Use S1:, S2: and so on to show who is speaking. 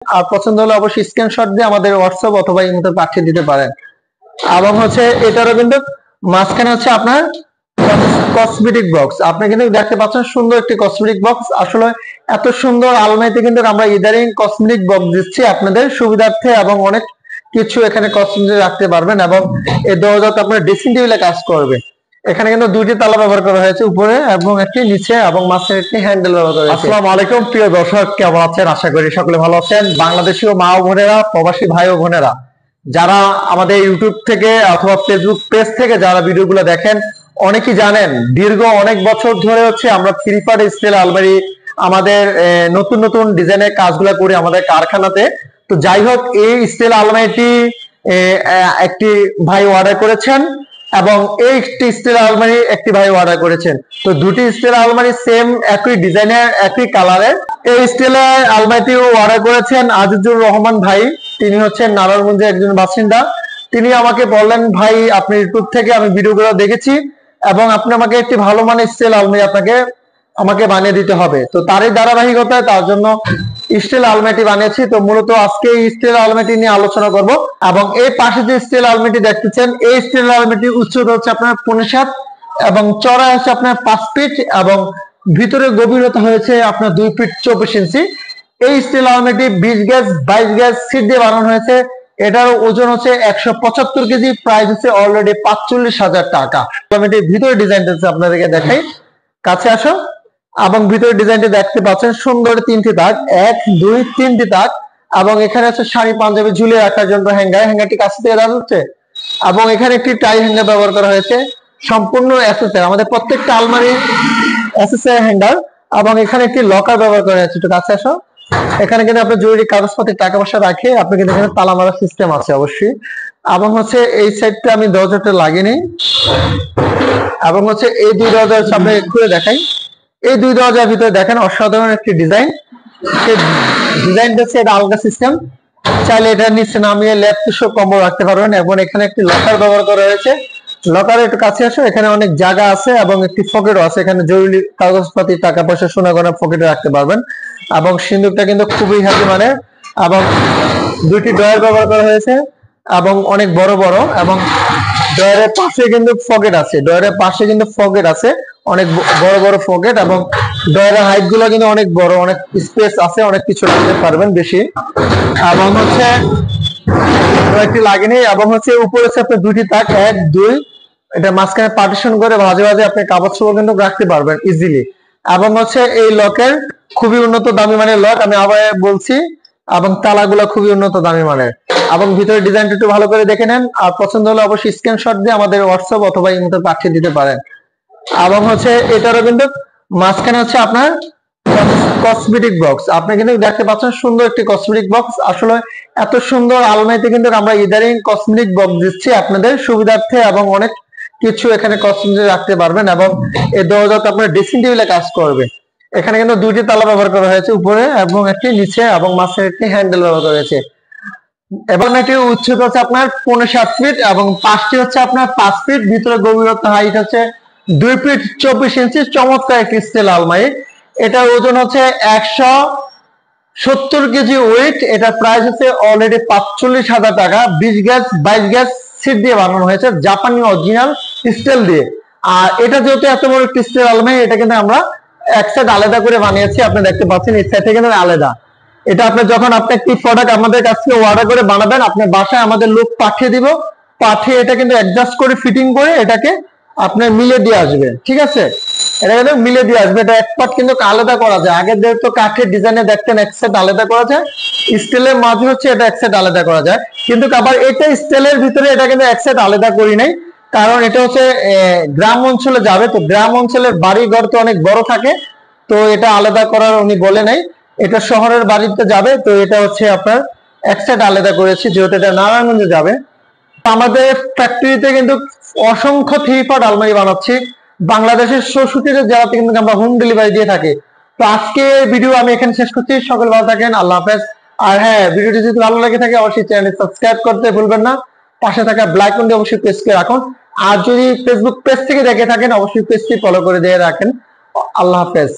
S1: আর পছন্দ হলে অবশ্যই স্ক্রিনশট দিয়ে আমাদের হোয়াটসঅ্যাপ অথবা ইমোতে পাঠিয়ে দিতে পারেন। এবং এটারও কিন্তু মাঝখানে আপনার কসমেটিক বক্স। আপনি কিন্তু দেখতে পাচ্ছেন সুন্দর একটি কসমেটিক বক্স। আসলে এত সুন্দর আলমারিতে কিন্তু আমরা ইদারিং কসমেটিক বক্স দিচ্ছি আপনাদের সুবিধার্থে, এবং অনেক কিছু এখানে কসমেটিক রাখতে পারবেন। এবং এই দরজাতে আপনার ড্রেসিং টেবিলে কাজ করবে। এখানে কিন্তু দুইটি তালা ব্যবহার করা হয়েছে, উপরে এবং একটি নিচে, এবং মাঝখানে একটি হ্যান্ডেল ব্যবহার করা হয়েছে। আসসালামু আলাইকুম প্রিয় দর্শক, কেমন আছেন? আশা করি সকলে ভালো আছেন। বাংলাদেশী ও মা ও বোনেরা, প্রবাসী ভাই ও বোনেরা, যারা আমাদের ইউটিউব থেকে অথবা ফেসবুক পেজ থেকে যারা ভিডিওগুলো দেখেন, অনেকেই জানেন দীর্ঘ অনেক বছর ধরে আমরা থ্রি পার্ট স্টিল আলমারি আমাদের নতুন নতুন ডিজাইনের কাজগুলো করি আমাদের কারখানাতে। তো যাই হোক, এই স্টিল আলমারিটি একটি ভাই অর্ডার করেছেন, এবং এই স্টিল আলমারি একটি ভাই অর্ডার করেছেন। তো দুটি স্টিল আলমারি সেম একই ডিজাইনের একই কালারের। এই স্টিল আলমারিটি অর্ডার করেছেন আজিজুর রহমান ভাই। তিনি হচ্ছেন নারায়ণগঞ্জের একজন বাসিন্দা। তিনি আমাকে বললেন, ভাই আপনি ইউটিউব থেকে আমি ভিডিওগুলো দেখেছি, এবং আপনি আমাকে একটি ভালো মানের স্টিল আলমারি আমাকে বানিয়ে দিতে হবে। তো তারই ধারাবাহিকতায় তার জন্য স্টিল আলমারিটি বানিয়েছি। তো মূলত আজকে এই স্টিল আলমারিটি নিয়ে আলোচনা করব। এবং এই পাশে যে স্টিল আলমারিটি দেখতেছেন, এই স্টিল আলমারিটির উচ্চতা হচ্ছে আপনার 15 এবং চড়া হচ্ছে আপনার 5 ফিট, এবং ভিতরে গভীরতা হয়েছে আপনার 2 ফিট 24 ইঞ্চি। এই স্টিল আলমারিটি 20 গেজ 22 গেজ সিট দিয়ে বানানো হয়েছে। এটার ওজন হচ্ছে 175 কেজি, প্রাইস হচ্ছে অলরেডি 45,000 টাকা। আলমারিটির ভিতরে ডিজাইনটা আপনাদেরকে দেখাই, কাছে আসো। এবং ভিতরে ডিজাইনটি দেখতে পাচ্ছেন সুন্দর 3টি তাক, 1 2 3টি তাক। এবং এখানে আছে শাড়ি পাঞ্জাবি ঝুলিয়ে রাখার জন্য হ্যাঙ্গারটি কাছে থেকে দেখা যাচ্ছে। এবং এখানে একটি টাই হ্যাঙ্গার ব্যবহার করা হয়েছে, সম্পূর্ণ এসএসআর আমাদের প্রত্যেকটা আলমারির এসএসআর হ্যাঙ্গার। এবং এখানে একটি লকার ব্যবহার করা হয়েছে, একটু কাছে আসো। এখানে কিন্তু আপনার জরুরি কাগজপত্র টাকা পয়সা রাখে, আপনি কিন্তু এখানে তালা মারার সিস্টেম আছে অবশ্যই। এবং এই সাইডটা আমি দরজাটা লাগিয়ে। এবং এই দুই দরজার সামনে খুলে দেখাই। এই দুই দরজার ভিতরে দেখেন অসাধারণ একটি ডিজাইন। সেই ডিজাইনটা হচ্ছে এটা আলগা সিস্টেম, চাইলে এটা নিচে নামিয়ে লেফট কম্বো রাখতে পারবেন। এবং এখানে একটি লকার ব্যবহার করা হয়েছে। লকারের একটু কাছে আসো, এখানে অনেক জায়গা আছে, এবং একটি পকেটও আছে। এখানে জরুরি কাগজপাতি টাকা পয়সা সোনা গয়না পকেটে রাখতে পারবেন। এবং সিন্দুকটা কিন্তু খুবই হেভি মানের। এবং দুইটি ডয়ার ব্যবহার করা হয়েছে, এবং অনেক বড় বড়। এবং ডয়ারের পাশে কিন্তু পকেট আছে, ডয়ারের পাশে কিন্তু পকেট আছে, অনেক বড় বড় পকেট। এবং ডয়ারের হাইট গুলো কিন্তু অনেক বড়, অনেক স্পেস আছে, অনেক কিছু রাখতে পারবেন বেশি। এবং একটি লাগেনি। এবং উপরে আপনার দুটি তাক, 1 2, এটা মাঝখানে পার্টিশন করে মাঝে মাঝে আপনি কাপড় চোপড় কিন্তু রাখতে পারবেন ইজিলি। এবং এই লকের খুবই উন্নত দামি মানের লক, আমি আবার বলছি। এবং তালাগুলো খুবই উন্নত দামি মানের। এবং ভিতরে ডিজাইনটা একটু ভালো করে দেখে নেন। আর পছন্দ হলে অবশ্যই স্ক্রিনশট দিয়ে আমাদের হোয়াটসঅ্যাপ অথবা ইমোতে পাঠিয়ে দিতে পারেন। এবং এটারও কিন্তু মাঝখানে আপনার কসমেটিক বক্স। আপনি কিন্তু দেখতে পাচ্ছেন সুন্দর একটি কসমেটিক বক্স। আসলে এত সুন্দর আলমারিতে কিন্তু আমরা ইদারিং কসমেটিক বক্স দিচ্ছি আপনাদের সুবিধার্থে, এবং অনেক কিছু এখানে কসমেটিক রাখতে পারবেন। এবং এই দরজাতে আপনার ড্রেসিং টেবিলে কাজ করবে। এখানে কিন্তু দুইটি তালা ব্যবহার করা হয়েছে, উপরে এবং একটি নিচে, এবং মাঝখানে একটি হ্যান্ডেল ব্যবহার করা হয়েছে। এবং এটির উচ্চতা হচ্ছে আপনার 15 ফিট, এবং পাশটি হচ্ছে আপনার 5 ফিট, ভিতরে গভীরতা হাইট হচ্ছে 2 ফিট 24 ইঞ্চি। চমৎকার একটি স্টিল আলমারি। এটার ওজন হচ্ছে 170 কেজি ওয়েট। এটা প্রাইস হচ্ছে অলরেডি 45,000 টাকা। 20 গ্যাস 22 গ্যাস সিট দিয়ে বানানো হয়েছে, জাপানি অরিজিনাল স্টিল দিয়ে। আর এটা যেহেতু এত বড় একটি স্টিল আলমারি, এটা কিন্তু আমরা এক সাইড আলাদা করে বানিয়েছি। আপনি দেখতে পাচ্ছেন এই সাইড থেকে কিন্তু আলাদা। এটা আপনি যখন একটি প্রোডাক্ট আমাদের কাছ থেকে অর্ডার করে বানাবেন, আপনার বাসায় আমাদের লোক পাঠিয়ে দিব, পাঠিয়ে এটা কিন্তু অ্যাডজাস্ট করে ফিটিং করে এটাকে আপনার মিলে দিয়ে আসবে। ঠিক আছে, এটা কিন্তু মিলে দিয়ে আসবে। এটা এক পার্ট কিন্তু আলাদা করা যায়। আগে যেহেতু কাঠের ডিজাইনে দেখতেন এক সাইড আলাদা করা যায়, স্টিলের মাঝে এটা এক সাইড আলাদা করা যায়। কিন্তু আবার এটা স্টিলের ভিতরে এটা কিন্তু এক সাইড আলাদা করি নাই, কারণ এটা গ্রাম অঞ্চলে যাবে। তো গ্রাম অঞ্চলের বাড়ি ঘর তো অনেক বড় থাকে, তো এটা আলাদা করার উনি বলে নাই। এটা শহরের বাড়িতে যাবে, তো এটা আপনার এক সাইড আলাদা করেছি, যেহেতু এটা নারায়ণগঞ্জে যাবে। আমাদের ফ্যাক্টরিতে কিন্তু অসংখ্য থ্রি পার্ট আলমারি বানাচ্ছি। বাংলাদেশের 64টা জেলাতে কিন্তু আমরা হোম ডেলিভারি দিয়ে থাকি। তো আজকে ভিডিও আমি এখানে শেষ করছি। সকলে ভালো থাকেন, আল্লাহ হাফেজ। আর হ্যাঁ, ভিডিওটি যদি ভালো লাগে থাকে অবশ্যই চ্যানেল সাবস্ক্রাইব করতে ভুলবেন না। পাশে থাকা ব্ল্যাক আইকনটি অবশ্যই প্রেস করে রাখুন। আর যদি ফেসবুক পেজ থেকে দেখে থাকেন অবশ্যই পেজটি ফলো করে দিয়ে রাখেন। আল্লাহ হাফেজ।